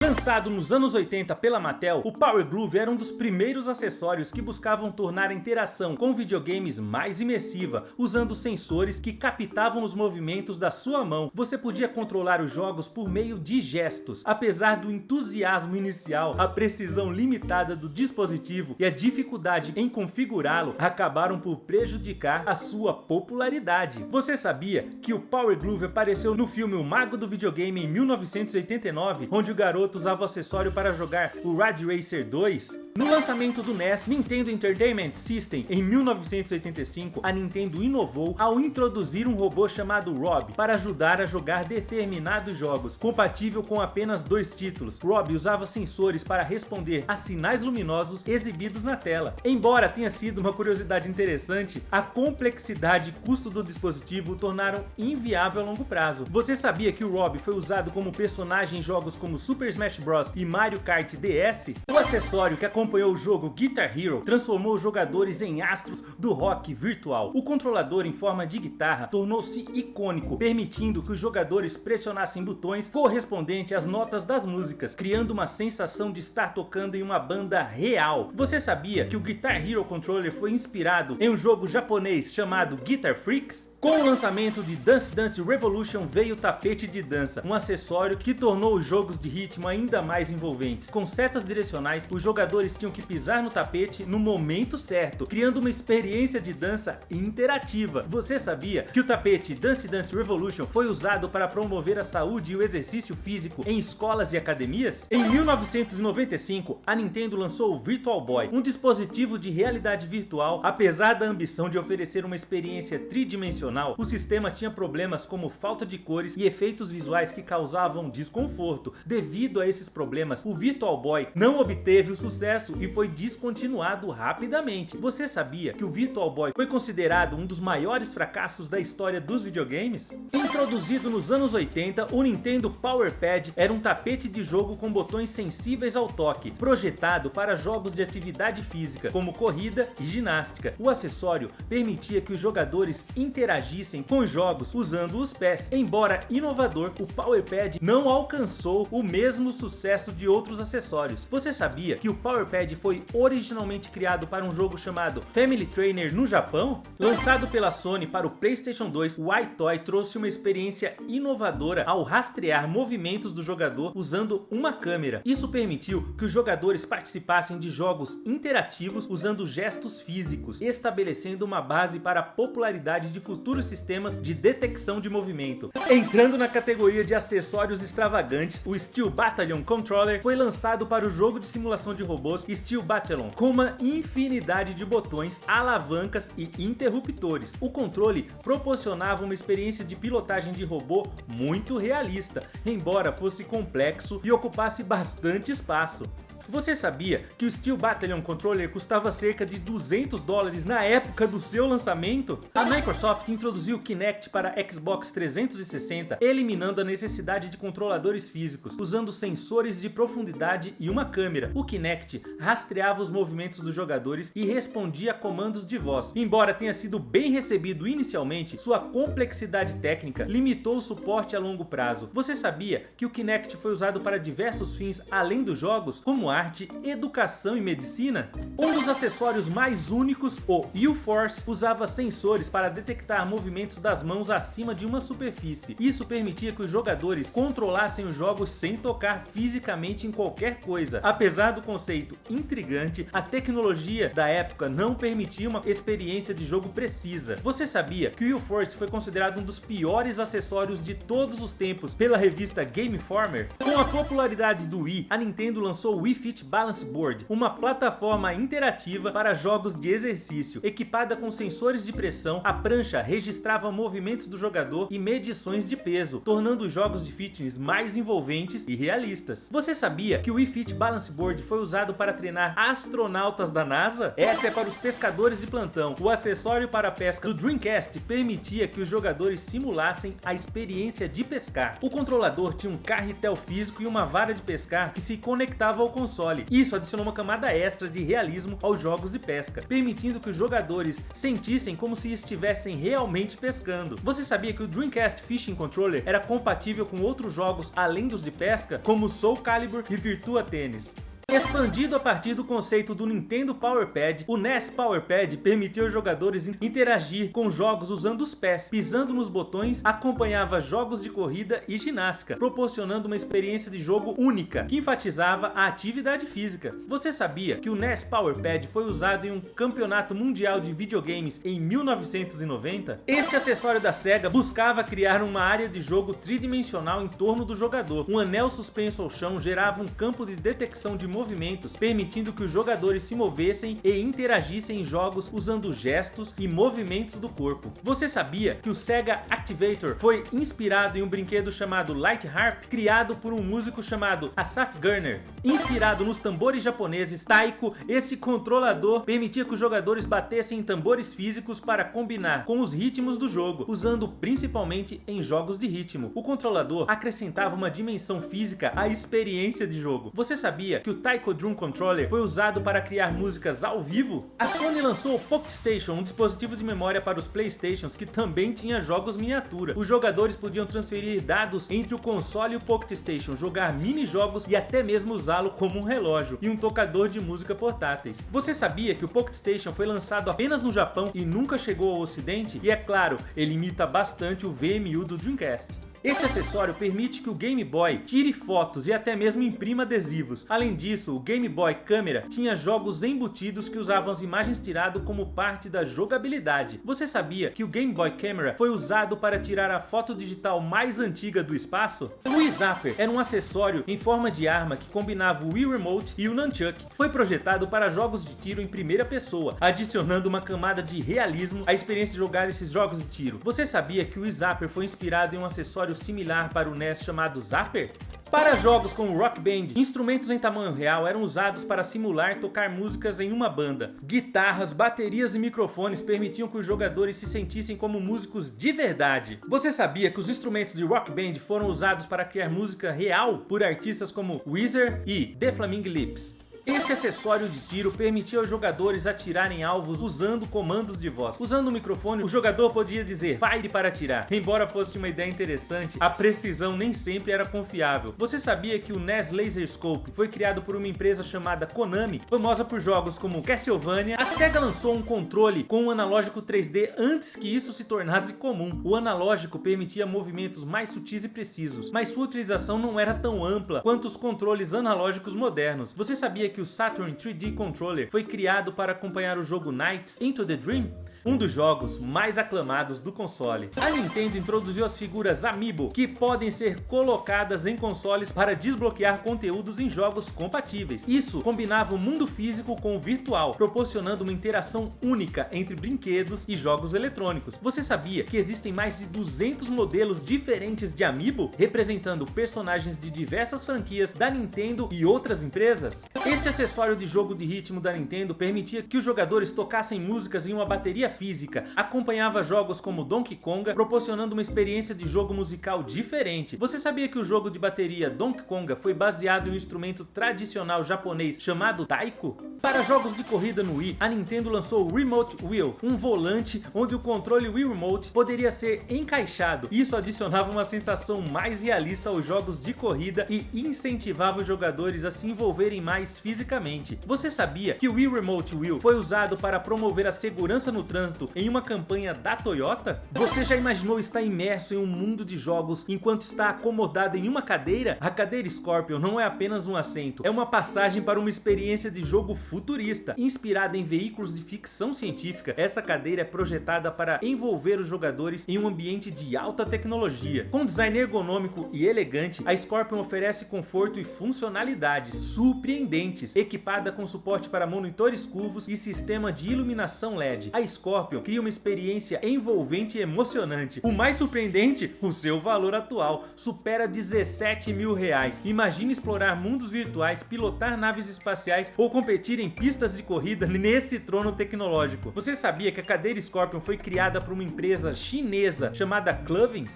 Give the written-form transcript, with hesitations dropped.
Lançado nos anos 80 pela Mattel, o Power Glove era um dos primeiros acessórios que buscavam tornar a interação com videogames mais imersiva, usando sensores que captavam os movimentos da sua mão. Você podia controlar os jogos por meio de gestos. Apesar do entusiasmo inicial, a precisão limitada do dispositivo e a dificuldade em configurá-lo acabaram por prejudicar a sua popularidade. Você sabia que o Power Glove apareceu no filme O Mago do Videogame em 1989, onde o garoto usava o acessório para jogar o Rad Racer 2? No lançamento do NES, Nintendo Entertainment System, em 1985, a Nintendo inovou ao introduzir um robô chamado Rob para ajudar a jogar determinados jogos, compatível com apenas 2 títulos. Rob usava sensores para responder a sinais luminosos exibidos na tela. Embora tenha sido uma curiosidade interessante, a complexidade e custo do dispositivo o tornaram inviável a longo prazo. Você sabia que o Rob foi usado como personagem em jogos como Super Smash Bros. E Mario Kart DS? O acessório que acompanhou o jogo Guitar Hero transformou os jogadores em astros do rock virtual. O controlador em forma de guitarra tornou-se icônico, permitindo que os jogadores pressionassem botões correspondentes às notas das músicas, criando uma sensação de estar tocando em uma banda real. Você sabia que o Guitar Hero Controller foi inspirado em um jogo japonês chamado Guitar Freaks? Com o lançamento de Dance Dance Revolution veio o tapete de dança, um acessório que tornou os jogos de ritmo ainda mais envolventes. Com setas direcionais, os jogadores tinham que pisar no tapete no momento certo, criando uma experiência de dança interativa. Você sabia que o tapete Dance Dance Revolution foi usado para promover a saúde e o exercício físico em escolas e academias? Em 1995, a Nintendo lançou o Virtual Boy, um dispositivo de realidade virtual. Apesar da ambição de oferecer uma experiência tridimensional, o sistema tinha problemas como falta de cores e efeitos visuais que causavam desconforto. Devido a esses problemas, o Virtual Boy não obteve o sucesso e foi descontinuado rapidamente. Você sabia que o Virtual Boy foi considerado um dos maiores fracassos da história dos videogames? Introduzido nos anos 80, o Nintendo Power Pad era um tapete de jogo com botões sensíveis ao toque, projetado para jogos de atividade física, como corrida e ginástica. O acessório permitia que os jogadores interagissem com os jogos usando os pés. Embora inovador, o Power Pad não alcançou o mesmo sucesso de outros acessórios. Você sabia que o Power Pad foi originalmente criado para um jogo chamado Family Trainer no Japão? Lançado pela Sony para o PlayStation 2, o iToy trouxe uma experiência inovadora ao rastrear movimentos do jogador usando uma câmera. Isso permitiu que os jogadores participassem de jogos interativos usando gestos físicos, estabelecendo uma base para a popularidade de futuros sistemas de detecção de movimento. Entrando na categoria de acessórios extravagantes, o Steel Battalion Controller foi lançado para o jogo de simulação de robôs Steel Battalion, com uma infinidade de botões, alavancas e interruptores. O controle proporcionava uma experiência de pilotagem de robô muito realista, embora fosse complexo e ocupasse bastante espaço. Você sabia que o Steel Battalion Controller custava cerca de $200 na época do seu lançamento? A Microsoft introduziu o Kinect para Xbox 360, eliminando a necessidade de controladores físicos, usando sensores de profundidade e uma câmera. O Kinect rastreava os movimentos dos jogadores e respondia a comandos de voz. Embora tenha sido bem recebido inicialmente, sua complexidade técnica limitou o suporte a longo prazo. Você sabia que o Kinect foi usado para diversos fins além dos jogos, como arte, educação e medicina? Um dos acessórios mais únicos, o U-Force, usava sensores para detectar movimentos das mãos acima de uma superfície. Isso permitia que os jogadores controlassem os jogos sem tocar fisicamente em qualquer coisa. Apesar do conceito intrigante, a tecnologia da época não permitia uma experiência de jogo precisa. Você sabia que o U-Force foi considerado um dos piores acessórios de todos os tempos pela revista Game Informer? Com a popularidade do Wii, a Nintendo lançou o Wii Fit Balance Board, uma plataforma interativa para jogos de exercício. Equipada com sensores de pressão, a prancha registrava movimentos do jogador e medições de peso, tornando os jogos de fitness mais envolventes e realistas. Você sabia que o Wii Fit Balance Board foi usado para treinar astronautas da NASA? Essa é para os pescadores de plantão. O acessório para a pesca do Dreamcast permitia que os jogadores simulassem a experiência de pescar. O controlador tinha um carretel físico e uma vara de pescar que se conectava ao console. console. Isso adicionou uma camada extra de realismo aos jogos de pesca, permitindo que os jogadores sentissem como se estivessem realmente pescando. Você sabia que o Dreamcast Fishing Controller era compatível com outros jogos além dos de pesca, como Soul Calibur e Virtua Tennis? Expandido a partir do conceito do Nintendo Power Pad, o NES Power Pad permitia aos jogadores interagir com jogos usando os pés, pisando nos botões, acompanhava jogos de corrida e ginástica, proporcionando uma experiência de jogo única, que enfatizava a atividade física. Você sabia que o NES Power Pad foi usado em um campeonato mundial de videogames em 1990? Este acessório da Sega buscava criar uma área de jogo tridimensional em torno do jogador. Um anel suspenso ao chão gerava um campo de detecção de movimentos, permitindo que os jogadores se movessem e interagissem em jogos usando gestos e movimentos do corpo. Você sabia que o Sega Activator foi inspirado em um brinquedo chamado Light Harp, criado por um músico chamado Asaf Gurner? Inspirado nos tambores japoneses taiko, esse controlador permitia que os jogadores batessem em tambores físicos para combinar com os ritmos do jogo, usando principalmente em jogos de ritmo. O controlador acrescentava uma dimensão física à experiência de jogo. Você sabia que o Taiko Drum Controller foi usado para criar músicas ao vivo? A Sony lançou o Pocket Station, um dispositivo de memória para os Playstations que também tinha jogos miniatura. Os jogadores podiam transferir dados entre o console e o Pocket Station, jogar mini-jogos e até mesmo usá-lo como um relógio e um tocador de música portáteis. Você sabia que o Pocket Station foi lançado apenas no Japão e nunca chegou ao Ocidente? E é claro, ele imita bastante o VMU do Dreamcast. Este acessório permite que o Game Boy tire fotos e até mesmo imprima adesivos. Além disso, o Game Boy Camera tinha jogos embutidos que usavam as imagens tiradas como parte da jogabilidade. Você sabia que o Game Boy Camera foi usado para tirar a foto digital mais antiga do espaço? O Wii Zapper era um acessório em forma de arma que combinava o Wii Remote e o Nunchuck. Foi projetado para jogos de tiro em primeira pessoa, adicionando uma camada de realismo à experiência de jogar esses jogos de tiro. Você sabia que o Wii Zapper foi inspirado em um acessório similar para o NES chamado Zapper? Para jogos como Rock Band, instrumentos em tamanho real eram usados para simular tocar músicas em uma banda. Guitarras, baterias e microfones permitiam que os jogadores se sentissem como músicos de verdade. Você sabia que os instrumentos de Rock Band foram usados para criar música real por artistas como Weezer e The Flaming Lips? Este acessório de tiro permitia aos jogadores atirarem alvos usando comandos de voz. Usando o microfone, o jogador podia dizer "fire" para atirar. Embora fosse uma ideia interessante, a precisão nem sempre era confiável. Você sabia que o NES Laser Scope foi criado por uma empresa chamada Konami, famosa por jogos como Castlevania? A Sega lançou um controle com um analógico 3D antes que isso se tornasse comum. O analógico permitia movimentos mais sutis e precisos, mas sua utilização não era tão ampla quanto os controles analógicos modernos. Você sabia que o Saturn 3D Controller foi criado para acompanhar o jogo Nights into the Dream? Um dos jogos mais aclamados do console. A Nintendo introduziu as figuras Amiibo, que podem ser colocadas em consoles para desbloquear conteúdos em jogos compatíveis. Isso combinava o mundo físico com o virtual, proporcionando uma interação única entre brinquedos e jogos eletrônicos. Você sabia que existem mais de 200 modelos diferentes de Amiibo, representando personagens de diversas franquias da Nintendo e outras empresas? Este acessório de jogo de ritmo da Nintendo permitia que os jogadores tocassem músicas em uma bateria física, acompanhava jogos como Donkey Konga, proporcionando uma experiência de jogo musical diferente. Você sabia que o jogo de bateria Donkey Konga foi baseado em um instrumento tradicional japonês chamado taiko? Para jogos de corrida no Wii, a Nintendo lançou o Remote Wheel, um volante onde o controle Wii Remote poderia ser encaixado. Isso adicionava uma sensação mais realista aos jogos de corrida e incentivava os jogadores a se envolverem mais fisicamente. Você sabia que o Wii Remote Wheel foi usado para promover a segurança no trânsito em uma campanha da Toyota? Você já imaginou estar imerso em um mundo de jogos enquanto está acomodado em uma cadeira? A cadeira Scorpion não é apenas um assento, é uma passagem para uma experiência de jogo futurista. Inspirada em veículos de ficção científica, essa cadeira é projetada para envolver os jogadores em um ambiente de alta tecnologia. Com design ergonômico e elegante, a Scorpion oferece conforto e funcionalidades surpreendentes, equipada com suporte para monitores curvos e sistema de iluminação LED. A Scorpion cria uma experiência envolvente e emocionante. O mais surpreendente, o seu valor atual supera R$17.000. Imagine explorar mundos virtuais, pilotar naves espaciais ou competir em pistas de corrida nesse trono tecnológico. Você sabia que a cadeira Scorpion foi criada por uma empresa chinesa chamada Cluvins?